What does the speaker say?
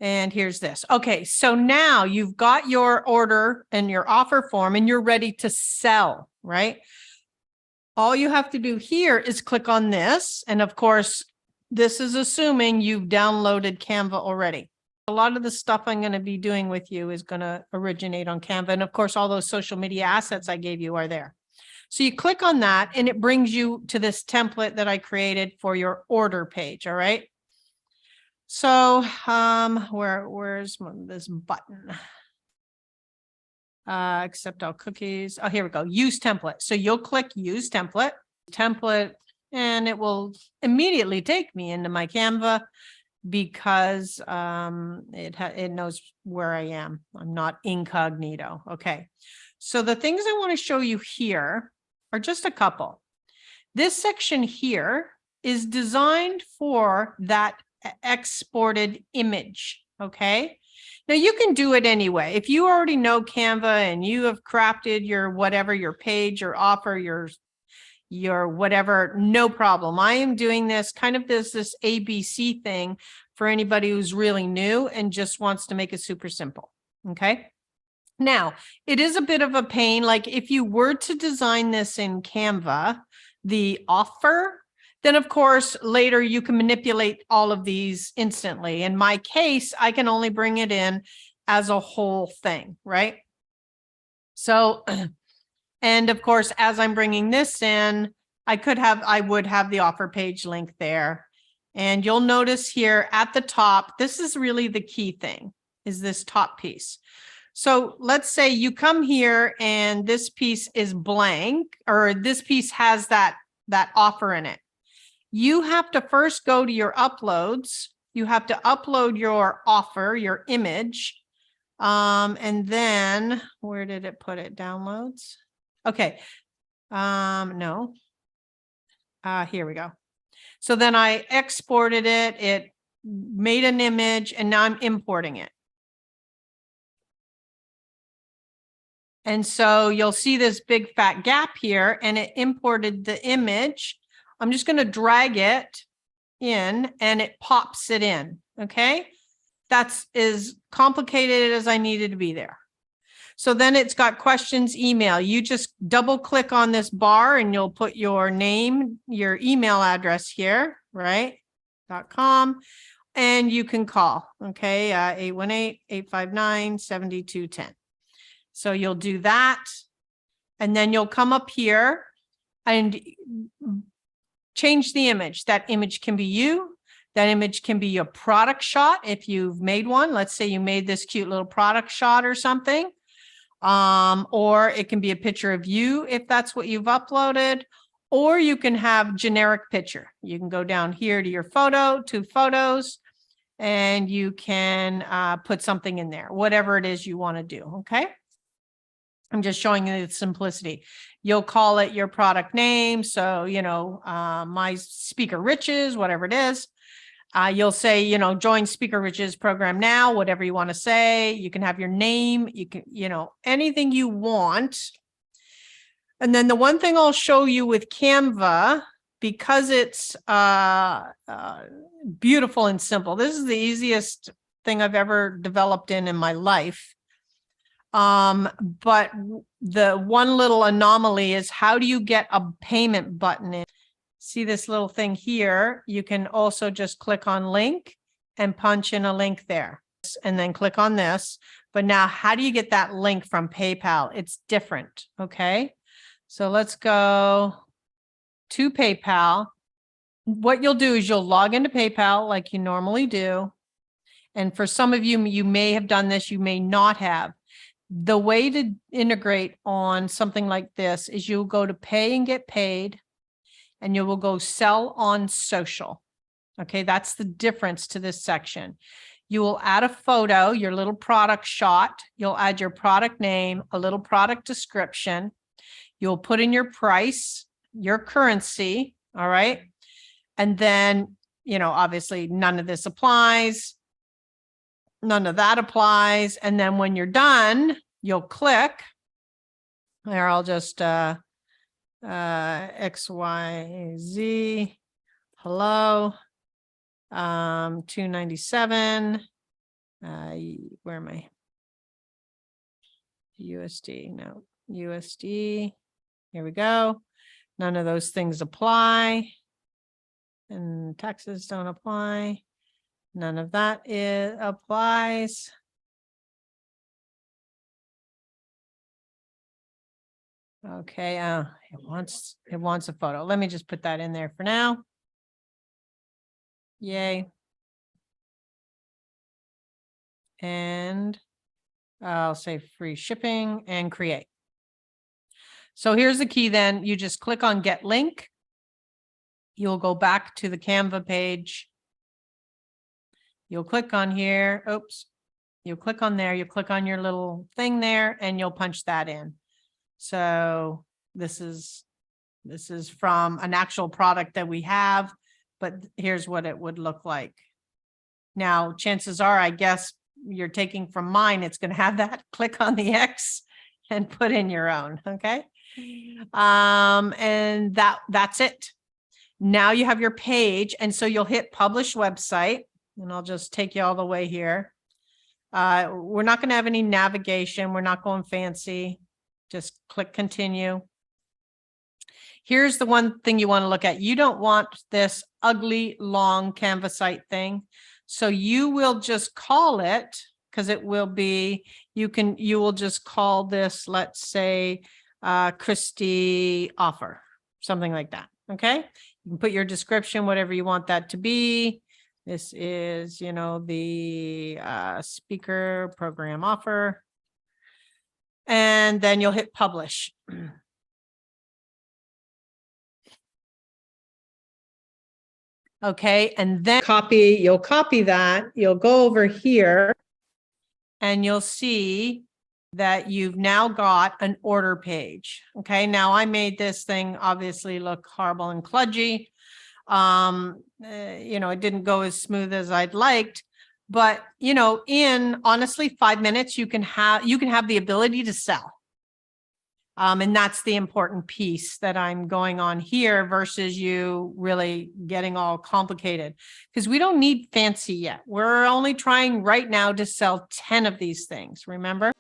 And here's this. Okay, so now you've got your order and your offer form and you're ready to sell, right? All you have to do here is click on this. And of course, this is assuming you've downloaded Canva already. A lot of the stuff I'm going to be doing with you is going to originate on Canva. And of course, all those social media assets I gave you are there. So you click on that and it brings you to this template that I created for your order page. All right. So where's this button? Accept all cookies. Oh, here we go. Use template. So you'll click use template, and it will immediately take me into my Canva because it knows where I am. I'm not incognito. Okay. So the things I want to show you here are just a couple. This section here is designed for that exported image. Okay. Now you can do it anyway. If you already know Canva and you have crafted your whatever, your page, your offer, your whatever, no problem. I am doing this kind of this ABC thing for anybody who's really new and just wants to make it super simple. Okay. Now it is a bit of a pain. Like if you were to design this in Canva, the offer, then of course, later you can manipulate all of these instantly. In my case, I can only bring it in as a whole thing, right? So, and of course, as I'm bringing this in, I would have the offer page link there. And you'll notice here at the top, this is really the key thing, is this top piece. So let's say you come here and this piece is blank, or this piece has that offer in it. You have to first go to your uploads. You have to upload your offer, your image. And then where did it put it? Downloads. Okay. No. Here we go. So then I exported it. It made an image and now I'm importing it. And so you'll see this big fat gap here and it imported the image. I'm just going to drag it in and it pops it in. Okay. That's as complicated as I needed to be there. So then it's got questions, email. You just double click on this bar and you'll put your name, your email address here, right? .com. And you can call. Okay. 818-859-7210. So you'll do that. And then you'll come up here and change the image. That image can be you. That image can be your product shot if you've made one. Let's say you made this cute little product shot or something. Or it can be a picture of you if that's what you've uploaded. Or you can have generic picture. You can go down here to your photo, to photos, and you can put something in there, whatever it is you want to do. Okay. I'm just showing you the simplicity. You'll call it your product name. So, my Speaker Riches, whatever it is. You'll say, join Speaker Riches program now, whatever you want to say. You can have your name. You can, anything you want. And then the one thing I'll show you with Canva, because it's beautiful and simple. This is the easiest thing I've ever developed in my life. But the one little anomaly is how do you get a payment button in? See this little thing here? You can also just click on link and punch in a link there and then click on this. But now how do you get that link from PayPal? It's different. Okay. So let's go to PayPal. What you'll do is you'll log into PayPal like you normally do. And for some of you, you may have done this, you may not have. The way to integrate on something like this is you'll go to pay and get paid, and you will go sell on social. Okay, that's the difference to this section. You will add a photo, your little product shot. You'll add your product name, a little product description. You'll put in your price, your currency. All right. And then, obviously none of this applies. None of that applies. And then when you're done, you'll click there. I'll just XYZ hello 297 Where am I? USD, no, USD. Here we go. None of those things apply. And taxes don't apply. None of that applies. Okay, it wants a photo. Let me just put that in there for now. Yay. And I'll say free shipping and create. So here's the key then. You just click on get link. You'll go back to the Canva page. You'll click on here. Oops. You'll click on there. You'll click on your little thing there and you'll punch that in. So this is from an actual product that we have, but here's what it would look like. Now, chances are, I guess you're taking from mine, it's going to have that. Click on the X and put in your own. Okay. And that's it. Now you have your page. And so you'll hit publish website, and I'll just take you all the way here. We're not going to have any navigation. We're not going fancy. Just click continue. Here's the one thing you want to look at. You don't want this ugly, long Canva site thing. So you will just call it, because it will be, you will just call this, let's say, Christy offer, something like that. Okay. You can put your description, whatever you want that to be. This is, the speaker program offer. And then you'll hit publish. Okay, and then you'll copy that, you'll go over here and you'll see that you've now got an order page. Okay, now I made this thing obviously look horrible and kludgy. It didn't go as smooth as I'd liked, but in honestly 5 minutes, you can have the ability to sell. And that's the important piece that I'm going on here versus you really getting all complicated, because we don't need fancy yet. We're only trying right now to sell 10 of these things, remember?